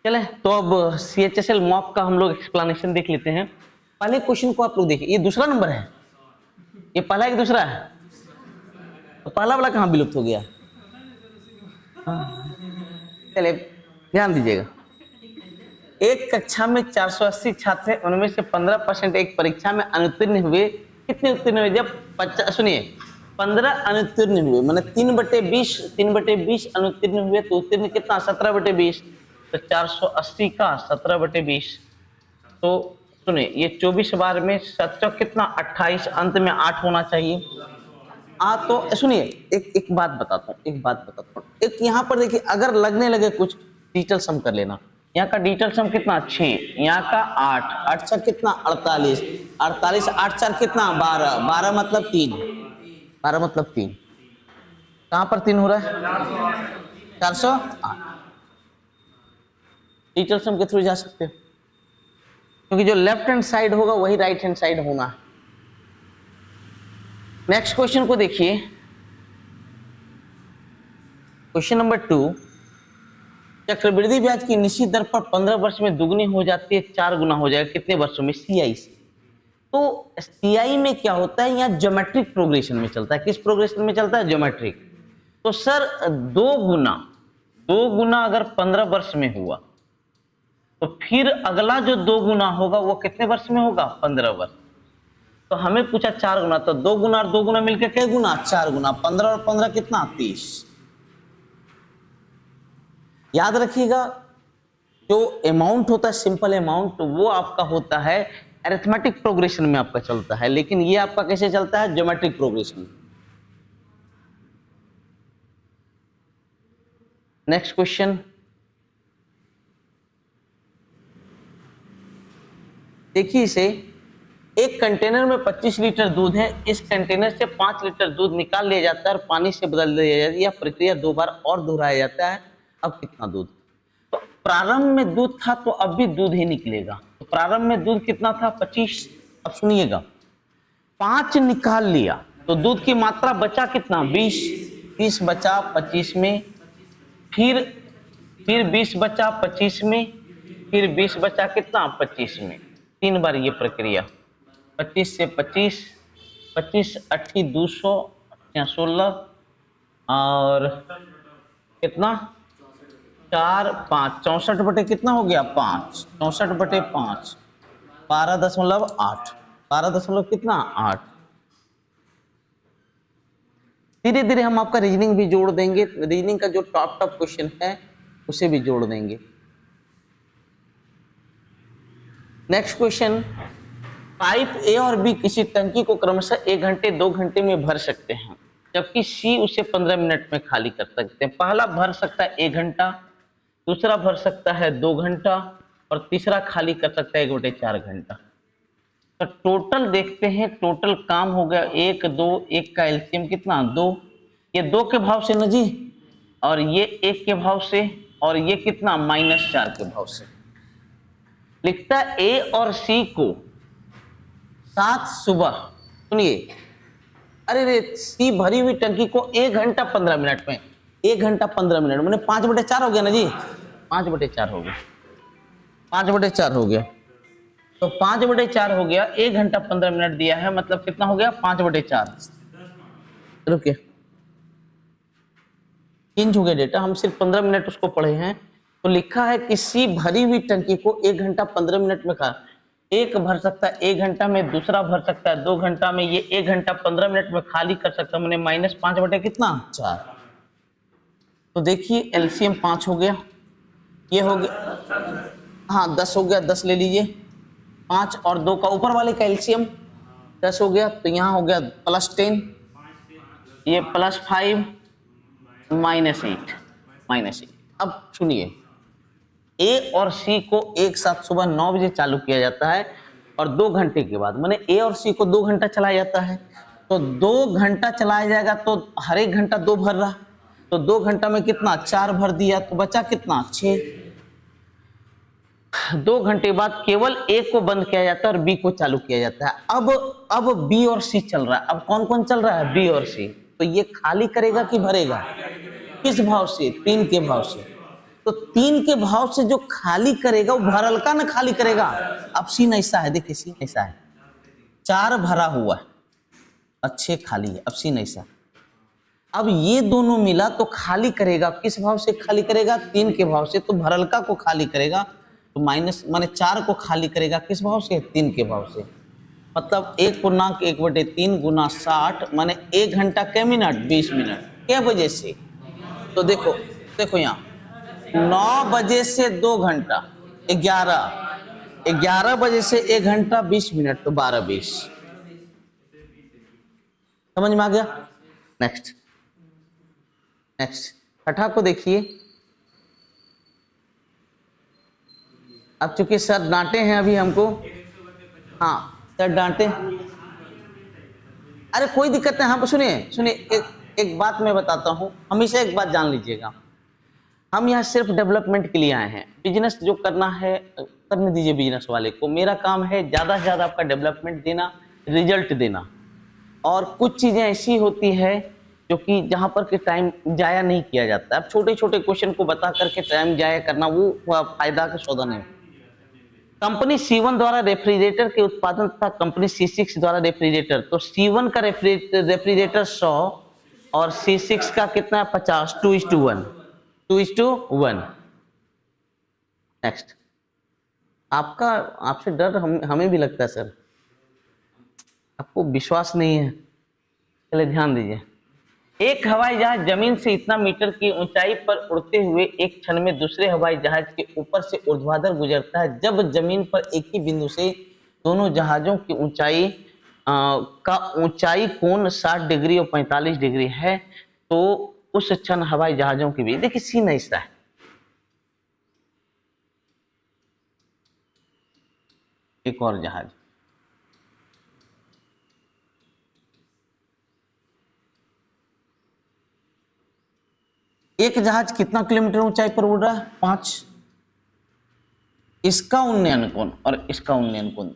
चले तो अब CHSL मॉक का हम लोग एक्सप्लेनेशन देख लेते हैं। पहले क्वेश्चन को आप लोग देखिए, ये दूसरा नंबर है, ये पहला एक दूसरा है, तो पहला वाला कहाँ विलुप्त हो गया? चले ध्यान दीजिएगा, एक कक्षा में 480 छात्र हैं, उनमें से 15% एक परीक्षा में अनुत्तीर्ण हुए। कितने उत्तीर्ण हुए? जब सुनिए 15 अनुत्तीर्ण हुए माने 3/20 अनुत्तीर्ण हुए तो उत्तीर्ण कितना? 17/20। तो 480 का 17/20, तो सुनिए ये 24 बार में 7 कितना 28, अंत में 8 होना चाहिए। तो सुनिए एक बात बताता हूँ, एक यहाँ पर देखिए, अगर लगने लगे कुछ डिजिटल सम कर लेना। यहाँ का डिजिटल सम कितना 6, यहाँ का 8, 8 6 कितना 48, 48 8 4 कितना 12, 12 मतलब 3, 12 मतलब 3, कहाँ पर 3 हो रहा है? 408। डिजिटल सम के थ्रू जा सकते हो, क्योंकि जो लेफ्ट हैंड साइड होगा वही राइट हैंड साइड होना है। नेक्स्ट क्वेश्चन को देखिए, क्वेश्चन नंबर 2, चक्रवृद्धि ब्याज की निश्चित दर पर 15 वर्ष में दुगनी हो जाती है, 4 गुना हो जाएगा कितने वर्षों में? CI से। तो CI में क्या होता है? यहाँ ज्योमेट्रिक प्रोग्रेशन में चलता है। किस प्रोग्रेशन में चलता है? ज्योमेट्रिक। तो सर 2 गुना अगर 15 वर्ष में हुआ तो फिर अगला जो 2 गुना होगा वो कितने वर्ष में होगा? 15 वर्ष। तो हमें पूछा 4 गुना, तो 2 गुना और 2 गुना मिलकर क्या गुना? 4 गुना। 15 और 15 कितना? 30। याद रखिएगा, जो अमाउंट होता है सिंपल अमाउंट, वो आपका होता है अरिथमेटिक प्रोग्रेशन में आपका चलता है, लेकिन ये आपका कैसे चलता है? Geometric progression. नेक्स्ट क्वेश्चन देखिए, इसे एक कंटेनर में 25 लीटर दूध है, इस कंटेनर से 5 लीटर दूध निकाल लिया जाता है और पानी से बदल दिया जाता है। यह प्रक्रिया 2 बार और दोहराया जाता है। अब कितना दूध? तो प्रारंभ में दूध था तो अब भी दूध ही निकलेगा। तो प्रारंभ में दूध कितना था? 25। अब सुनिएगा, 5 निकाल लिया तो दूध की मात्रा बचा कितना? 20। 30 बचा 25 में, फिर 20 बचा 25 में, फिर 20 बचा कितना? 25 में। 3 बार ये प्रक्रिया। 25 से 25, 25 8 200, 16 और कितना? 4 5 64 बटे कितना हो गया? 5। 64 बटे 5 12.8, 12 कितना 8। धीरे धीरे हम आपका रीजनिंग भी जोड़ देंगे, रीजनिंग का जो टॉप क्वेश्चन है उसे भी जोड़ देंगे। नेक्स्ट क्वेश्चन, पाइप A और B किसी टंकी को क्रमशः 1 घंटे 2 घंटे में भर सकते हैं, जबकि C उसे 15 मिनट में खाली कर सकते हैं। पहला भर सकता है 1 घंटा, दूसरा भर सकता है 2 घंटा और तीसरा खाली कर सकता है 1/4 घंटा। तो टोटल देखते हैं, टोटल काम हो गया 1 2, 1 का एलसीएम कितना? 2। ये 2 के भाव से न जी, और ये 1 के भाव से, और ये कितना? -4 के भाव से। लिखता है A और C को 7 सुबह, सुनिए, अरे रे, C भरी हुई टंकी को 1 घंटा 15 मिनट में, 1 घंटा 15 मिनट मैंने 5/4 हो गया ना जी, 5/4 हो गया, 5/4 हो गया। तो 5/4 हो गया, 1 घंटा 15 मिनट दिया है, मतलब कितना हो गया? 5/4। रुकिए, चेंज हो गया डेटा, हम सिर्फ 15 मिनट उसको पढ़े हैं। तो लिखा है कि C भरी हुई टंकी को 1 घंटा 15 मिनट में खा, एक भर सकता है 1 घंटा में, दूसरा भर सकता है 2 घंटा में, ये 1 घंटा 15 मिनट में खाली कर सकता है। मैंने -5 बटे कितना? 4। तो देखिए एलसीएम 5 हो गया, ये हो गया, हाँ 10 हो गया, 10 ले लीजिए, 5 और 2 का ऊपर वाले का एलसीएम 10 हो गया, तो यहाँ हो गया +10, ये +5 -8। अब सुनिए, A और C को एक साथ सुबह 9 बजे चालू किया जाता है और 2 घंटे के बाद, माने A और C को 2 घंटा चलाया जाता है। तो 2 घंटा चलाया जाएगा तो हर एक घंटा 2 भर रहा, तो 2 घंटा में कितना? 4 भर दिया, तो बचा कितना? 6। 2 घंटे बाद केवल A को बंद किया जाता है और B को चालू किया जाता है। अब B और C चल रहा है। अब कौन कौन चल रहा है? B और C। तो ये खाली करेगा कि भरेगा? किस भाव से? 3 के भाव से। तो 3 के भाव से जो खाली करेगा वो भरल का ना खाली करेगा। अब सीन ऐसा है, देखिए सीन ऐसा है, 4 भरा हुआ है और 6 खाली है। अब सीन ऐसा, अब ये दोनों मिला तो खाली करेगा, किस भाव से खाली करेगा? 3 के भाव से। तो भरलका को खाली करेगा तो माइनस माने 4 को खाली करेगा किस भाव से? 3 के भाव से। मतलब 1/1/3 गुना 60 माने 1 घंटा कै मिनट? 20 मिनट। क्या वजह से? तो देखो यहाँ 9 बजे से 2 घंटा 11 बजे से 1 घंटा 20 मिनट, तो 12-20। समझ में आ गया? नेक्स्ट छठा को देखिए। अब चूंकि सर डांटे हैं अभी हमको, हाँ सर डांटे, अरे कोई दिक्कत नहीं। हम सुनिए एक बात मैं बताता हूँ, हमेशा एक बात जान लीजिएगा, हम यहाँ सिर्फ डेवलपमेंट के लिए आए हैं। बिजनेस जो करना है करने दीजिए बिजनेस वाले को, मेरा काम है ज़्यादा से ज़्यादा आपका डेवलपमेंट देना, रिजल्ट देना। और कुछ चीज़ें ऐसी होती है जो कि जहाँ पर के टाइम जाया नहीं किया जाता है। अब छोटे छोटे क्वेश्चन को बता करके टाइम जाया करना वो फायदा का सौदा नहीं। कंपनी C1 द्वारा रेफ्रिजरेटर के उत्पादन तथा कंपनी C6 द्वारा रेफ्रिजरेटर, तो C1 का रेफ्रिजरेटर 100 और C6 का कितना है? 50। 2:1। नेक्स्ट, आपसे डर हमें भी लगता है सर, आपको विश्वास नहीं है, चलिए ध्यान दीजिए। एक हवाई जहाज जमीन से इतना मीटर की ऊंचाई पर उड़ते हुए एक क्षण में दूसरे हवाई जहाज के ऊपर से ऊर्ध्वाधर गुजरता है। जब जमीन पर एक ही बिंदु से दोनों जहाजों की ऊंचाई का ऊंचाई कोण 60 डिग्री और 45 डिग्री है, तो उस क्षण हवाई जहाजों के बीच, देखिए सीन ऐसा है, एक और जहाज, एक जहाज कितना किलोमीटर ऊंचाई पर उड़ रहा है? 5। इसका उन्नयन कोण और इसका उन्नयन कोण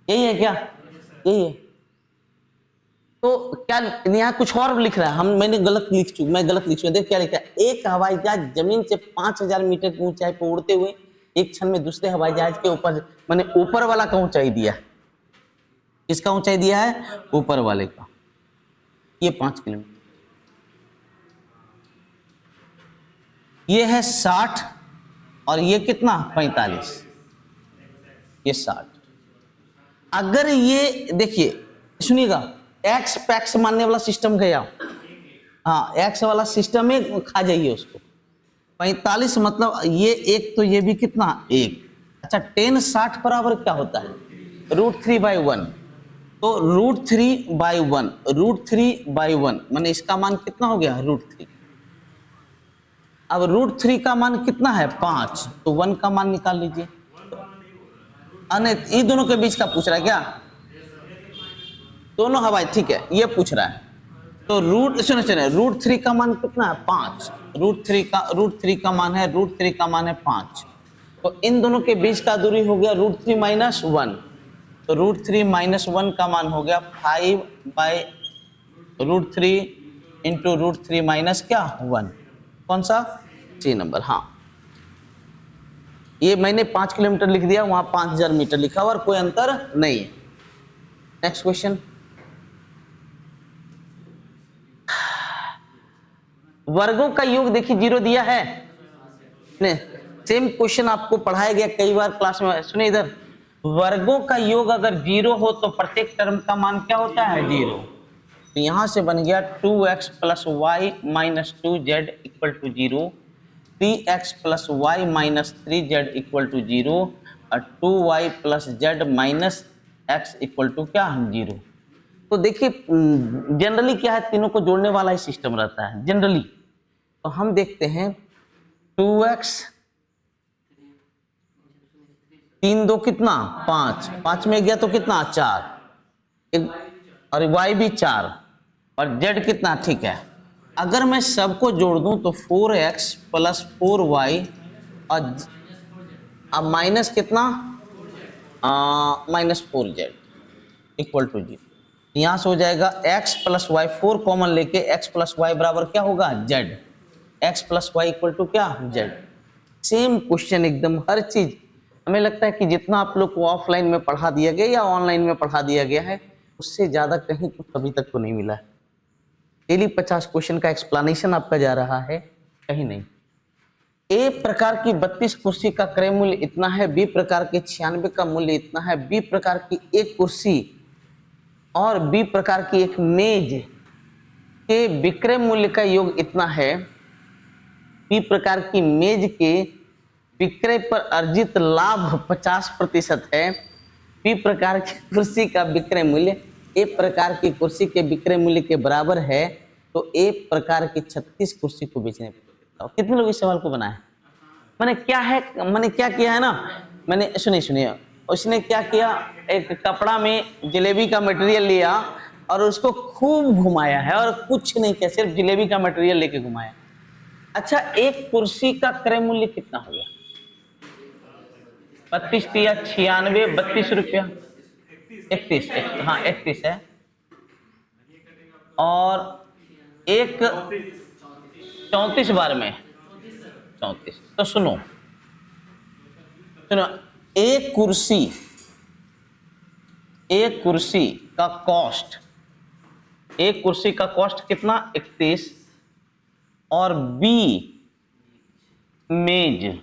यही है क्या? यही है। तो क्या यहाँ कुछ और लिख रहा है? मैं गलत लिख चुका। देख क्या लिखा है, एक हवाई जहाज जमीन से 5000 मीटर की ऊंचाई पर उड़ते हुए एक क्षण में दूसरे हवाई जहाज के ऊपर, मैंने ऊपर वाला का ऊंचाई दिया है। किसका ऊंचाई दिया है? ऊपर वाले का। ये 5 किलोमीटर, ये है 60 और ये कितना? 45। ये 60। अगर ये देखिए, सुनिएगा, एक्स पैक्स मानने वाला सिस्टम गया, हाँ एक्स वाला सिस्टम में खा जाइए उसको। 45 मतलब ये एक, तो ये भी कितना? 1। अच्छा 10 60 बराबर क्या होता है? √3/1। तो √3/1 माने इसका मान कितना हो गया? √3। अब √3 का मान कितना है? 5। तो 1 का मान निकाल लीजिए। ये दोनों के बीच का पूछ रहा है क्या? दोनों हवाई, ठीक है, ये पूछ रहा है। तो सुनिए √3 का मान कितना है? 5। √3 का मान है, √3 का मान है 5। तो इन दोनों के बीच का दूरी हो गया √3 - 1। तो √3 - 1 का मान हो गया 5/√3 इंटू √3 माइनस क्या? 1। कौन सा? C number. हाँ, ये मैंने 5 किलोमीटर लिख दिया, वहां 5000 मीटर लिखा हुआ और कोई अंतर नहीं है। नेक्स्ट क्वेश्चन, वर्गों का योग देखिए 0 दिया है। नहीं, सेम क्वेश्चन आपको पढ़ाया गया कई बार क्लास में। सुनिए इधर, वर्गों का योग अगर 0 हो तो प्रत्येक टर्म का मान क्या होता है? 0। तो यहां से बन गया 2x + y - 2z = 0, 3x + y - 3z = 0 और 2y + z - x = क्या? 0। तो देखिए जनरली क्या है, तीनों को जोड़ने वाला ही सिस्टम रहता है जनरली। तो हम देखते हैं 2x 3 2 कितना? 5, 5 में गया तो कितना? 4 और y भी 4 और z कितना? ठीक है, अगर मैं सबको जोड़ दूं तो 4x + 4y और अब माइनस कितना? -4z = 0। यहां से हो जाएगा x + y, 4 कॉमन लेके x + y बराबर क्या होगा? z। x plus y equal to क्या, z। सेम क्वेश्चन एकदम, हर चीज हमें लगता है कि जितना आप लोग को ऑफलाइन में पढ़ा दिया गया या ऑनलाइन में पढ़ा दिया गया है उससे ज्यादा कहीं कुछ अभी तक तो नहीं मिला है। डेली 50 क्वेश्चन का एक्सप्लेनेशन आपका जा रहा है, कहीं नहीं। ए प्रकार की 32 कुर्सी का क्रय मूल्य इतना है, बी प्रकार के 96 का मूल्य इतना है, बी प्रकार की एक कुर्सी और बी प्रकार की एक मेज के विक्रय मूल्य का योग इतना है, बी प्रकार की मेज के विक्रय पर अर्जित लाभ 50% है, बी प्रकार की कुर्सी का विक्रय मूल्य ए प्रकार की कुर्सी के विक्रय मूल्य के बराबर है, तो ए प्रकार की 36 कुर्सी को बेचने पर। कितने लोग इस सवाल को बनाए? मैंने क्या है, मैंने क्या किया है ना, मैंने सुनिए उसने क्या किया, एक कपड़ा में जलेबी का मटेरियल लिया और उसको खूब घुमाया है और कुछ नहीं किया, सिर्फ जलेबी का मटेरियल लेके घुमाया। अच्छा, एक कुर्सी का क्रय मूल्य कितना हो गया? 32 या 96, 32 रुपया, 31, हाँ 31 है, और एक 34 बार में 34। तो सुनो, एक कुर्सी का कॉस्ट, एक कुर्सी का कॉस्ट कितना, 31, और बी मेज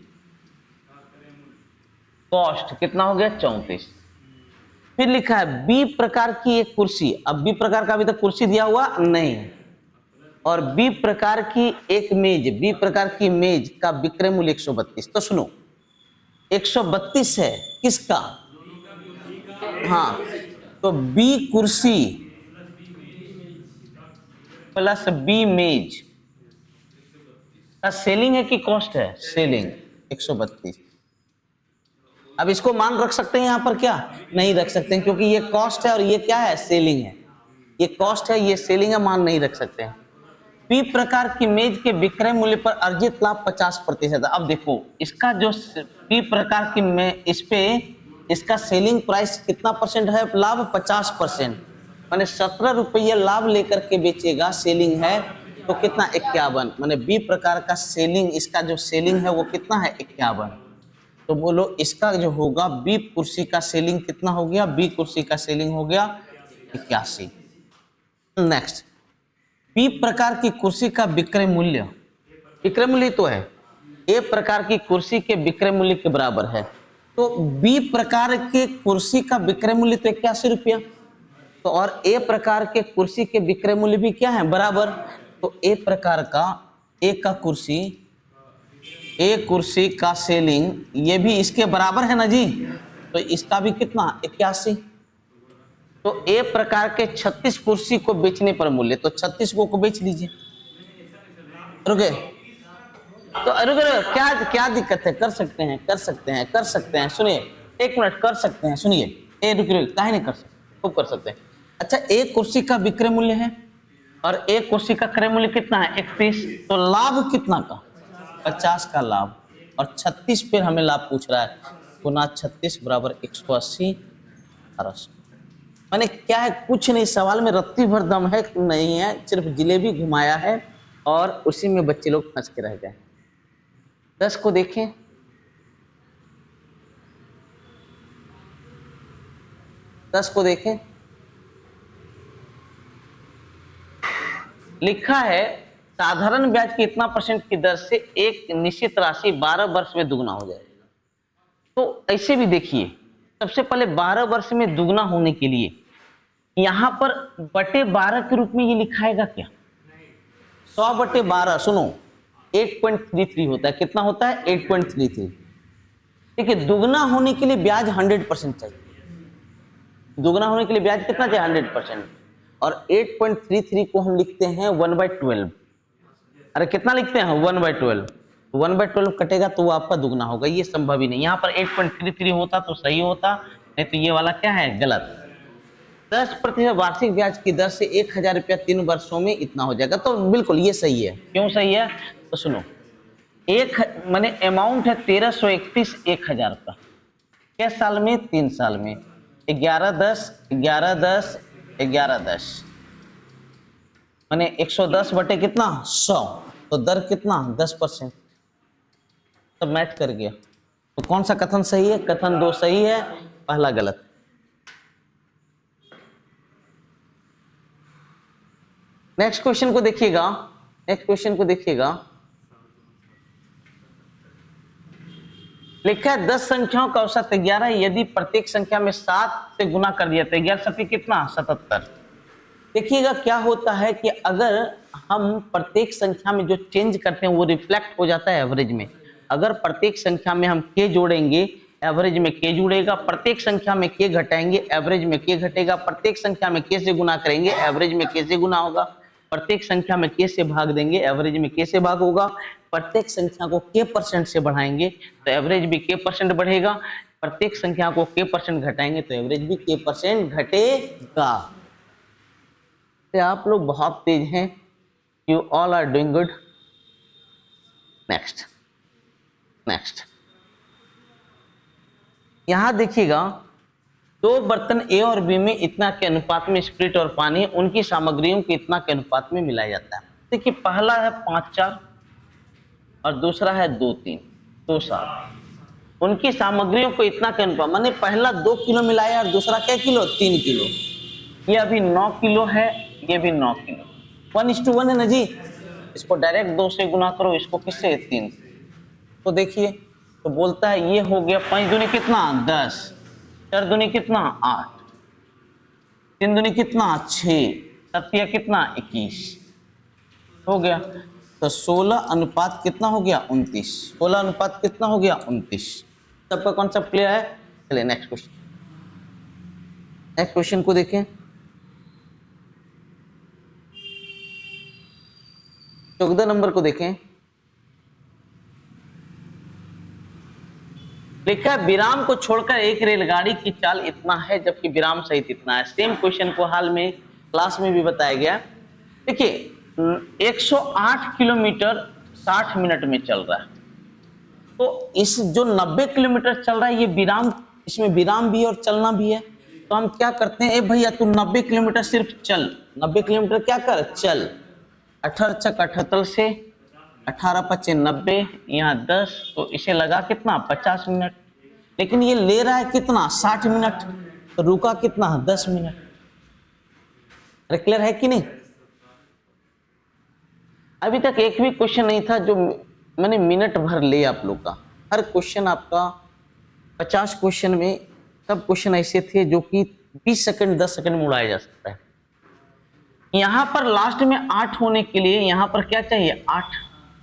कॉस्ट कितना हो गया, 34। फिर लिखा है बी प्रकार की एक कुर्सी, अब बी प्रकार का अभी तक कुर्सी दिया हुआ नहीं है, और बी प्रकार की एक मेज, बी प्रकार की मेज का विक्रय मूल्य 132। तो सुनो, 132 है किसका, हाँ, तो बी कुर्सी प्लस बी मेज का सेलिंग है कि कॉस्ट है, सेलिंग 132। अब इसको मान रख सकते हैं यहां पर, क्या नहीं रख सकते हैं, क्योंकि ये कॉस्ट है और ये क्या है, सेलिंग है। ये कॉस्ट है, ये सेलिंग है, मान नहीं रख सकते हैं। पी प्रकार की मेज के विक्रय मूल्य पर अर्जित लाभ 50%। अब देखो इसका जो पी प्रकार की इस पे इसका सेलिंग प्राइस कितना परसेंट है, लाभ 50%, माने 17 रुपये लाभ लेकर के बेचेगा, सेलिंग है तो कितना, 51। माने बी प्रकार का सेलिंग, इसका जो सेलिंग है वो कितना है, 51। तो बोलो इसका जो होगा, बी कुर्सी का सेलिंग कितना हो गया, बी कुर्सी का सेलिंग हो गया 81। नेक्स्ट, पी प्रकार की कुर्सी का विक्रय मूल्य, विक्रय मूल्य तो है ए प्रकार की कुर्सी के विक्रय मूल्य के बराबर है, तो बी प्रकार के कुर्सी का विक्रय मूल्य तो 81 रुपया, तो और ए प्रकार के कुर्सी के विक्रय मूल्य भी क्या है, बराबर। तो ए प्रकार का ए कुर्सी का सेलिंग ये भी इसके बराबर है ना जी, तो इसका भी कितना, 81। तो ए प्रकार के 36 कुर्सी को बेचने पर मूल्य, तो 36 को बेच दीजिए। रुके, तो रुके, क्या क्या दिक्कत है, कर सकते हैं, सुनिए एक मिनट, कर सकते हैं, सुनिए, ए रुके, काहे नहीं कर सकते, खूब कर सकते हैं। अच्छा, एक कुर्सी का विक्रय मूल्य है और एक कुर्सी का क्रय मूल्य कितना है, 31, तो लाभ कितना का, 50 का लाभ, और 36 फिर हमें लाभ पूछ रहा है, गुना 36 बराबर 180, 1800। मैंने क्या है, कुछ नहीं, सवाल में रत्ती भर दम है नहीं है, सिर्फ जिलेबी घुमाया है और उसी में बच्चे लोग फंस के रह गए। 10 को देखें, लिखा है साधारण ब्याज की इतना परसेंट की दर से एक निश्चित राशि 12 वर्ष में दुगना हो जाए। तो ऐसे भी देखिए, सबसे पहले 12 वर्ष में दुगना होने के लिए यहां पर बटे 12 के रूप में ये लिखाएगा क्या, 100 बटे 12, सुनो 8.33 होता है, कितना होता है, 8.33। देखिए, दुगना होने के लिए ब्याज 100% चाहिए, दुगना होने के लिए ब्याज कितना चाहिए, 100%, और 8.33 को हम लिखते हैं 1/12। अरे कितना लिखते हैं, 1/12, 1/12 कटेगा तो वो आपका दुगना होगा, ये संभव ही नहीं। यहाँ पर 8.33 होता तो सही होता, नहीं तो ये वाला क्या है, गलत। 10% वार्षिक ब्याज की दर से 1000 रुपया 3 वर्षों में इतना हो जाएगा, तो बिल्कुल ये सही है। क्यों सही है, तो सुनो, माने अमाउंट है 1331 1000 का, क्या साल में, 3 साल में, 11-10 11-10 11-10, माने 110 बटे कितना, 100, तो दर कितना 10%, सब मैच कर गया। तो कौन सा कथन सही है? कथन 2 सही है, पहला गलत। नेक्स्ट क्वेश्चन को देखिएगा, नेक्स्ट क्वेश्चन को देखिएगा। लिखा है 10 संख्याओं का औसत 11, यदि प्रत्येक संख्या में 7 से गुना कर दिया तो 11 सत्य कितना 77। देखिएगा क्या होता है कि अगर हम प्रत्येक संख्या में जो चेंज करते हैं वो रिफ्लेक्ट हो जाता है एवरेज में। अगर प्रत्येक संख्या में हम k जोड़ेंगे, एवरेज में k जुड़ेगा, प्रत्येक संख्या में k घटाएंगे, एवरेज में k घटेगा, प्रत्येक संख्या में k से गुना करेंगे, एवरेज में k से गुना होगा, प्रत्येक संख्या में k से भाग देंगे, एवरेज में k से भाग होगा, प्रत्येक संख्या को k% से बढ़ाएंगे तो एवरेज भी k% बढ़ेगा, प्रत्येक संख्या को k% घटाएंगे तो एवरेज भी k% घटेगा। तो आप लोग बहुत तेज हैं, you all are doing good. Next next यहां देखिएगा, दो बर्तन ए और बी में इतना के अनुपात में स्प्रिट और पानी उनकी सामग्रियों के इतना के अनुपात में मिलाया जाता है। देखिए पहला है 5-4 और दूसरा है 2-3, 2-7। उनकी सामग्रियों को इतना के अनुपात, माने पहला 2 किलो मिलाया और दूसरा क्या किलो 3 किलो। ये अभी 9 किलो है, ये भी 9 किलो, 1:1 है ना जी। इसको डायरेक्ट 2 से गुना करो, इसको किससे 3। तो देखिए तो बोलता है ये हो गया 5 दूनी कितना 10, 4 दूनी कितना 8, 3 दूनी कितना 6, 7 कितना 21 हो गया। तो 16 अनुपात कितना हो गया 29, 16 अनुपात कितना हो गया 29। सबका कॉन्सेप्ट क्लियर है? चलिए नेक्स्ट क्वेश्चन, नेक्स्ट क्वेश्चन को देखें। 14 नंबर को देखें। लिखा है विराम को छोड़कर एक रेलगाड़ी की चाल इतना है जबकि विराम सहित इतना है। सेम क्वेश्चन को हाल में क्लास में भी बताया गया। देखिए 108 किलोमीटर 60 मिनट में चल रहा है, तो इस जो 90 किलोमीटर चल रहा है ये विराम, इसमें विराम भी और चलना भी है। तो हम क्या करते हैं, ए भैया तू 90 किलोमीटर सिर्फ चल, 90 किलोमीटर क्या कर चल, 18 छक 78 से 18 × 5 = 90, यहाँ 10, तो इसे लगा कितना 50 मिनट। लेकिन ये ले रहा है कितना 60 मिनट, तो रुका कितना 10 मिनट। अरे क्लियर है कि नहीं? अभी तक एक भी क्वेश्चन नहीं था जो मैंने मिनट भर ले आप लोग का। हर क्वेश्चन आपका 50 क्वेश्चन में सब क्वेश्चन ऐसे थे जो कि 20 सेकंड 10 सेकंड में उड़ाया जा सकता है। यहां पर लास्ट में 8 होने के लिए यहां पर क्या चाहिए 8,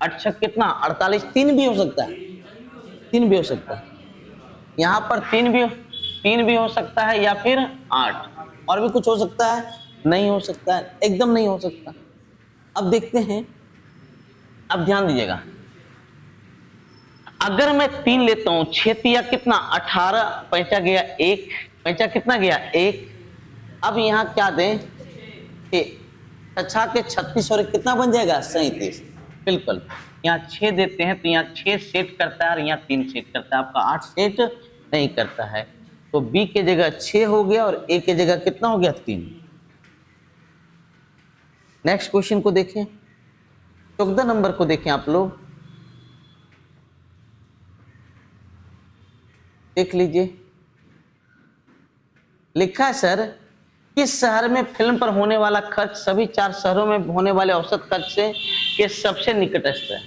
8 छक कितना 48, 3 भी हो सकता है, 3 भी हो सकता है, यहाँ पर 3 भी हो सकता है, या फिर 8 और भी कुछ हो सकता है, नहीं हो सकता है, एकदम नहीं हो सकता। अब देखते हैं, अब ध्यान दीजिएगा, अगर मैं 3 लेता हूं 6 तिया कितना 18, पैंचा गया 1, पैंचा कितना गया 1। अब यहाँ क्या दें, अच्छा के 36 और कितना बन जाएगा 37। बिल्कुल यहाँ 6 देते हैं तो यहाँ 6 सेट करता है और यहाँ 3 सेट करता है, आपका 8 सेट नहीं करता है। तो बी के जगह 6 हो गया और ए के जगह कितना हो गया 3। नेक्स्ट क्वेश्चन को देखें, 14 नंबर को देखें आप लोग, देख लीजिए। लिखा है सर किस शहर में फिल्म पर होने वाला खर्च सभी 4 शहरों में होने वाले औसत खर्च से के सबसे निकटस्थ है।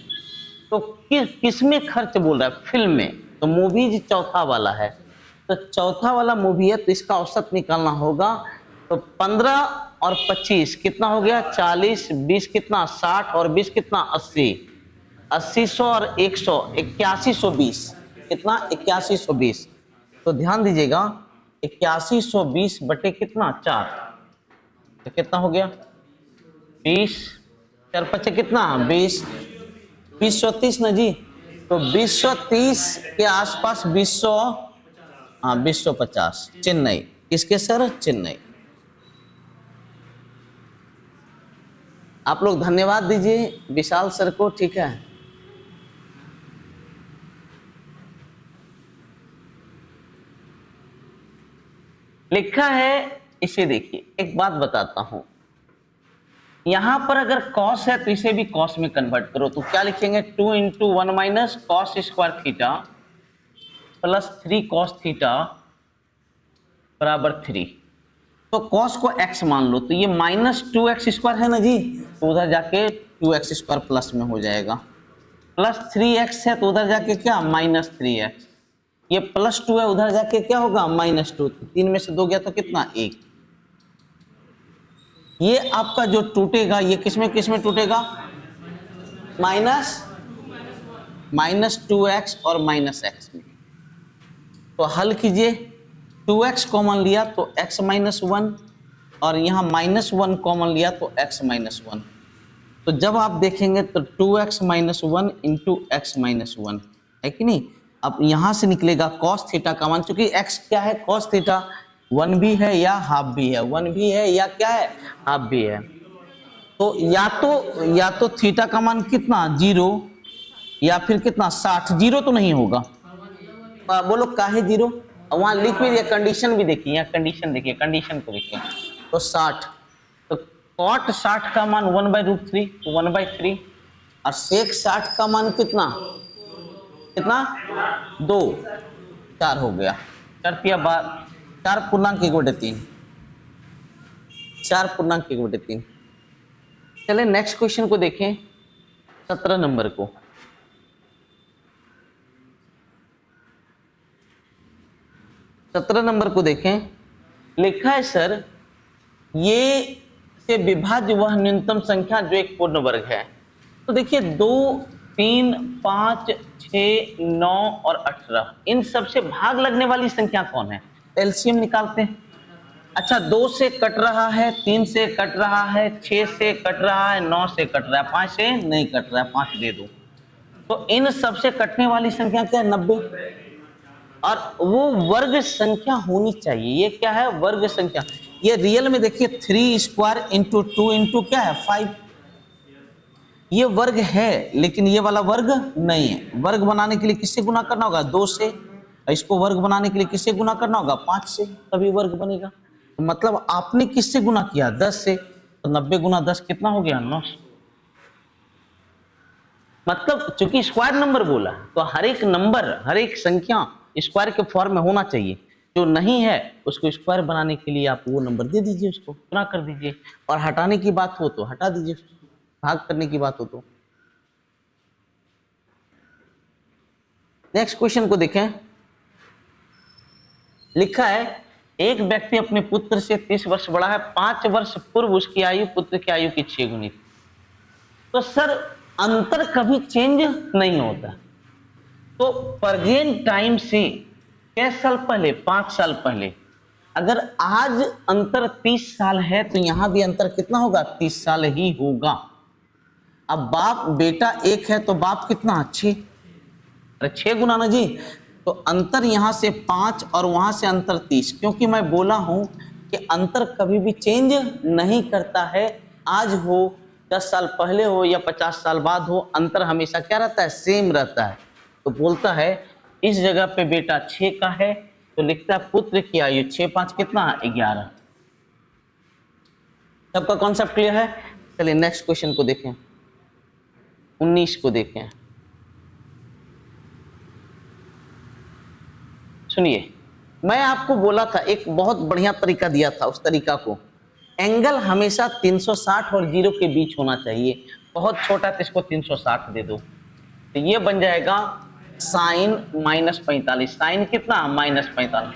तो किसमें खर्च बोल रहा है फिल्म में, तो मूवीज चौथा वाला है, तो चौथा वाला मूवी है तो इसका औसत निकालना होगा। तो 15 और 25 कितना हो गया 40, 20 कितना 60 और 20 कितना 80, 80 और 100 8120, कितना 8120। तो ध्यान दीजिएगा 8120 बटे कितना 4, तो कितना हो गया 20, 4 × 5 कितना 20, 2030 ना जी। तो 2030 के आसपास 20, हाँ 2050 चेन्नई, किसके सर चेन्नई। आप लोग धन्यवाद दीजिए विशाल सर को, ठीक है। लिखा है, इसे देखिए, एक बात बताता हूं, यहां पर अगर cos है तो इसे भी cos में कन्वर्ट करो, तो क्या लिखेंगे 2 into 1 minus cos square theta plus 3 cos theta बराबर 3। तो cos को x मान लो, तो ये माइनस 2x स्क्वायर है ना जी, तो उधर जाके 2x स्क्वायर प्लस में हो जाएगा, प्लस 3x है तो उधर जाके क्या माइनस 3x, ये प्लस 2 है उधर जाके क्या होगा माइनस 2, 3 में से 2 गया तो कितना 1। ये आपका जो टूटेगा ये किस में टूटेगा, माइनस 2x और माइनस x में। तो हल कीजिए, 2x कॉमन लिया तो x माइनस 1 और यहाँ माइनस 1 कॉमन लिया तो x माइनस 1। तो जब आप देखेंगे तो 2x minus 1 into x minus 1 है कि नहीं। अब यहाँ से निकलेगा cos थीटा का मान, चूंकि x क्या है cos थीटा 1 भी है या हाफ भी है, 1 भी है या क्या है हाफ भी है। तो या तो थीटा का मान कितना 0 या फिर कितना 60, 0 तो नहीं होगा। बोलो काहे 0, वहां लिख भी दिया, कंडीशन भी देखिए, यहाँ कंडीशन देखिए, कंडीशन को देखिए तो 60, तो cot 60 का मान 1/√3 तो 1/3 और sec 60 का मान कितना 2, 4 हो गया, 4 पूर्णांक 1/3, 4 पूर्णांक 1/3। चले नेक्स्ट क्वेश्चन को देखें, 17 नंबर को। 17 नंबर को देखें, लिखा है सर ये से विभाज्य वह न्यूनतम संख्या जो एक पूर्ण वर्ग है। तो देखिए 2, 3, 5, 6, 9 और 18 इन सब से भाग लगने वाली संख्या कौन है, एलसीएम निकालते हैं। अच्छा 2 से कट रहा है, 3 से कट रहा है, 6 से कट रहा है, 9 से कट रहा है, 5 से नहीं कट रहा है, 5 दे दो। तो इन सब से कटने वाली संख्या क्या है 90, और वो वर्ग संख्या होनी चाहिए। ये क्या है वर्ग संख्या, ये रियल में देखिए 3 स्क्वायर इंटू 2 इंटू क्या है 5, ये वर्ग है लेकिन ये वाला वर्ग नहीं है। वर्ग बनाने के लिए किससे गुना करना होगा 2 से, इसको वर्ग बनाने के लिए किससे गुना करना होगा 5 से, तभी वर्ग बनेगा। तो मतलब आपने किससे गुना किया 10 से, तो 90 गुना 10 कितना हो गया 900। मतलब चूंकि स्क्वायर नंबर बोला तो हर एक नंबर हर एक संख्या स्क्वायर के फॉर्म में होना चाहिए, जो नहीं है उसको स्क्वायर बनाने के लिए आप वो नंबर दे दीजिए, उसको गुना कर दीजिए, और हटाने की बात हो तो हटा दीजिए, भाग करने की बात हो तो। नेक्स्ट क्वेश्चन को देखें, लिखा है एक व्यक्ति अपने पुत्र से 30 वर्ष बड़ा है, 5 वर्ष पूर्व उसकी आयु पुत्र की आयु की 6 गुनी थी। तो सर अंतर कभी चेंज नहीं होता, तो प्रेजेंट टाइम से कैसे साल पहले 5 साल पहले, अगर आज अंतर 30 साल है तो यहां भी अंतर कितना होगा 30 साल ही होगा। अब बाप बेटा एक है तो बाप कितना 6, अरे 6 गुना ना जी, तो अंतर यहां से 5 और वहां से अंतर 30, क्योंकि मैं बोला हूं कि अंतर कभी भी चेंज नहीं करता है, आज हो 10 साल पहले हो या 50 साल बाद हो, अंतर हमेशा क्या रहता है सेम रहता है। तो बोलता है इस जगह पे बेटा 6 का है तो लिखता है पुत्र की आयु 6 5 कितना 11। सबका कॉन्सेप्ट क्लियर है। चलिए नेक्स्ट क्वेश्चन को देखें, 19 को देखें। सुनिए मैं आपको बोला था एक बहुत बढ़िया तरीका दिया था, उस तरीका को एंगल हमेशा 360 और 0 के बीच होना चाहिए। बहुत छोटा तो इसको 360 दे दो, तो ये बन जाएगा साइन -45, साइन कितना -45,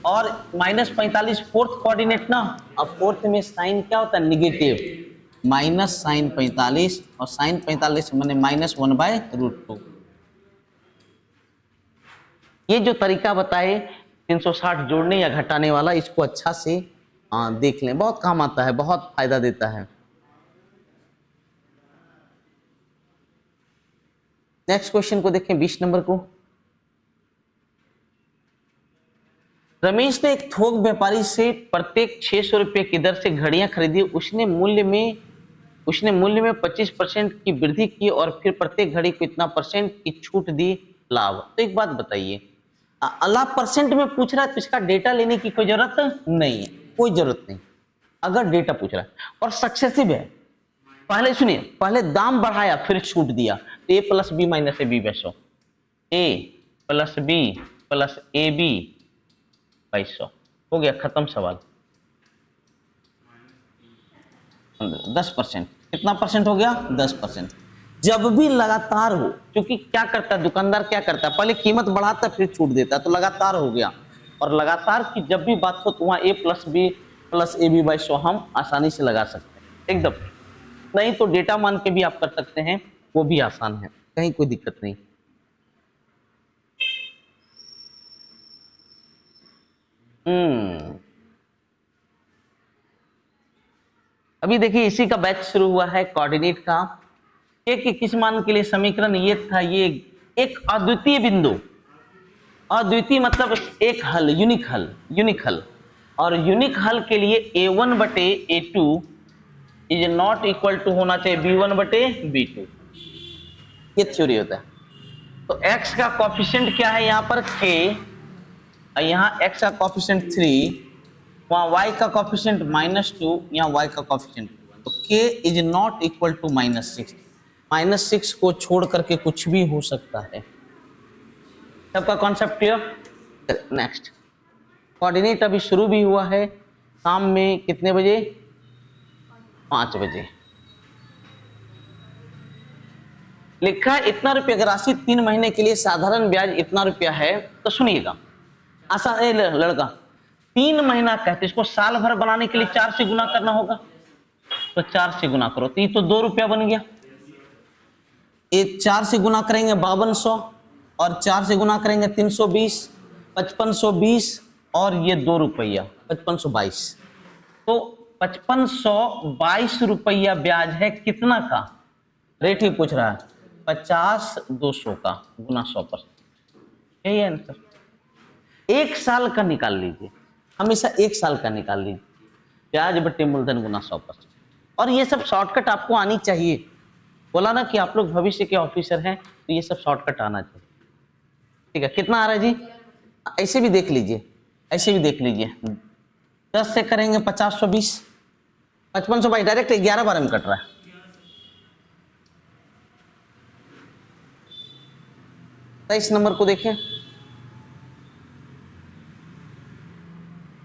और -45 फोर्थ कोऑर्डिनेट ना, अब फोर्थ में साइन क्या होता है नेगेटिव, माइनस साइन 45 और साइन 45 मैंने -1/√2। ये जो तरीका बताए 360 जोड़ने या घटाने वाला, इसको अच्छा से देख लें, बहुत काम आता है, बहुत फायदा देता है। नेक्स्ट क्वेश्चन को देखें 20 नंबर को। रमेश ने एक थोक व्यापारी से प्रत्येक 600 रुपये की दर से घड़ियां खरीदी, उसने मूल्य में 25% की वृद्धि की और फिर प्रत्येक घड़ी को इतना परसेंट की छूट दी, लाभ। तो एक बात बताइए, लाभ परसेंट में पूछ रहा है तो इसका डेटा लेने की कोई जरूरत नहीं है, कोई जरूरत नहीं। अगर डेटा पूछ रहा है और सक्सेसिव है पहले सुनिए, पहले दाम बढ़ाया फिर छूट दिया, तो A plus B minus A B बसो, A plus B plus A B 2200 हो गया, खत्म सवाल। 10%, कितना परसेंट हो गया? 10%। जब भी लगातार हो, क्योंकि क्या करता है दुकानदार, क्या करता है पहले कीमत बढ़ाता फिर छूट देता, तो लगातार हो गया। और लगातार की जब भी बात हो तो वहां A plus B plus A B 2200 हम आसानी से लगा सकते हैं एकदम। नहीं तो डेटा मान के भी आप कर सकते हैं, वो भी आसान है, कहीं कोई दिक्कत नहीं। अभी देखिए इसी का बैच शुरू हुआ है कोऑर्डिनेट का। एक किस मान के लिए समीकरण ये था, ये एक अद्वितीय बिंदु, अद्वितीय मतलब एक हल, यूनिक हल, यूनिक हल। और यूनिक हल के लिए a1 बटे a2 is not equal to होना चाहिए b1 बटे b2, ये थ्योरी होता है। तो x का कोफिशिएंट क्या है यहाँ पर k, और यहाँ x का कोफिशिएंट 3, वहाँ y का कोफिशिएंट -2, यहाँ y का कोफिशिएंट, तो k is not equal to -6। -6 को छोड़ करके कुछ भी हो सकता है। सबका कॉन्सेप्ट क्लियर? नेक्स्ट, कोऑर्डिनेट अभी शुरू भी हुआ है, शाम में कितने बजे? 5 बजे। लिखा है इतना रुपया अगर राशि 3 महीने के लिए साधारण ब्याज इतना रुपया है, तो सुनिएगा आसान है लड़का, 3 महीना कहते इसको साल भर बनाने के लिए 4 से गुना करना होगा, तो 4 से गुना करो, तो ये तो 2 रुपया बन गया। ये 4 से गुना करेंगे 5200, और 4 से गुना करेंगे 320, 5520, और ये 2 रुपया 5522, तो 5522 रुपया ब्याज है कितना का? रेट ही पूछ रहा है, 50-200 का गुना 100%, यही है आंसर। 1 साल का निकाल लीजिए, हमेशा 1 साल का निकाल लीजिए, ब्याज बटे मूलधन गुना 100%। और ये सब शॉर्टकट आपको आनी चाहिए, बोला ना कि आप लोग भविष्य के ऑफिसर हैं, तो ये सब शॉर्टकट आना चाहिए। ठीक है, कितना आ रहा है जी? ऐसे भी देख लीजिए, ऐसे भी देख लीजिए, 10 से करेंगे 50-120, 5522 डायरेक्ट 11 में कट रहा है। इस नंबर को देखें,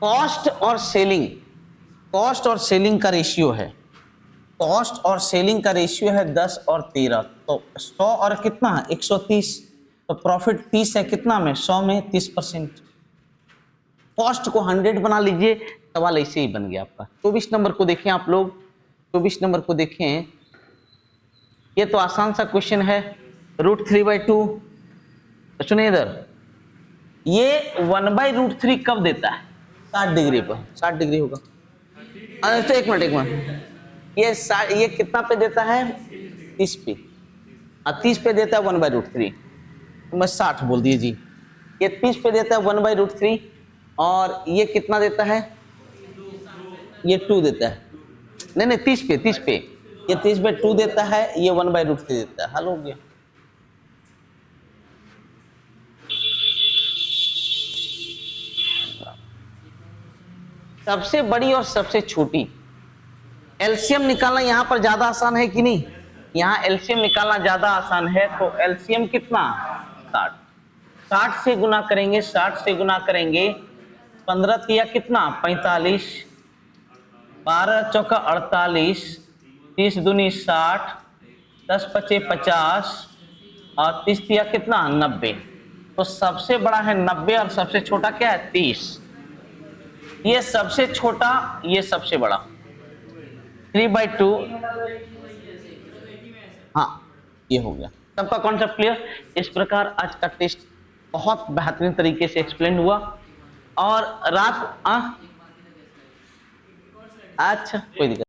कॉस्ट और सेलिंग, कॉस्ट और सेलिंग का रेशियो है, कॉस्ट और सेलिंग का रेशियो है 10 और 13, तो 100 और कितना है 130, तो प्रॉफिट 30 है कितना में? 100 में 30%। कॉस्ट को 100 बना लीजिए, सवाल ऐसे ही बन गया आपका। 24 नंबर को देखें आप लोग, 24 नंबर को देखें, ये तो आसान सा क्वेश्चन है, √3/2। सुनिए इधर, ये 1/√3 कब देता है? 60 डिग्री पर, 60 डिग्री होगा। तो एक मिनट, ये कितना पे देता है? 30 पे, 30 पे देता है 1/√3, मैं 60 बोल दिए जी। ये 30 पे देता है 1/√3, और ये कितना देता है? ये 2 देता है, नहीं 30 पे, ये 30 पे 2 देता है, ये 1/√3 देता है, हल हो गया। सबसे बड़ी और सबसे छोटी एलसीएम निकालना यहाँ पर ज्यादा आसान है कि नहीं? यहाँ एलसीएम निकालना ज्यादा आसान है, तो एलसीएम कितना? 60। 60 से गुना करेंगे, 60 से गुना करेंगे, 15 किया कितना? 45, 12 चौका 48, 30 दूनी 60, 10 पचे 50, और 30 किया कितना? 90। तो सबसे बड़ा है 90 और सबसे छोटा क्या है? 30। ये सबसे छोटा, ये सबसे बड़ा, 3/2। हाँ, ये हो गया। सबका कॉन्सेप्ट क्लियर? इस प्रकार आज का टेस्ट बहुत बेहतरीन तरीके से एक्सप्लेन हुआ। और रात अच्छा कोई दिक्कत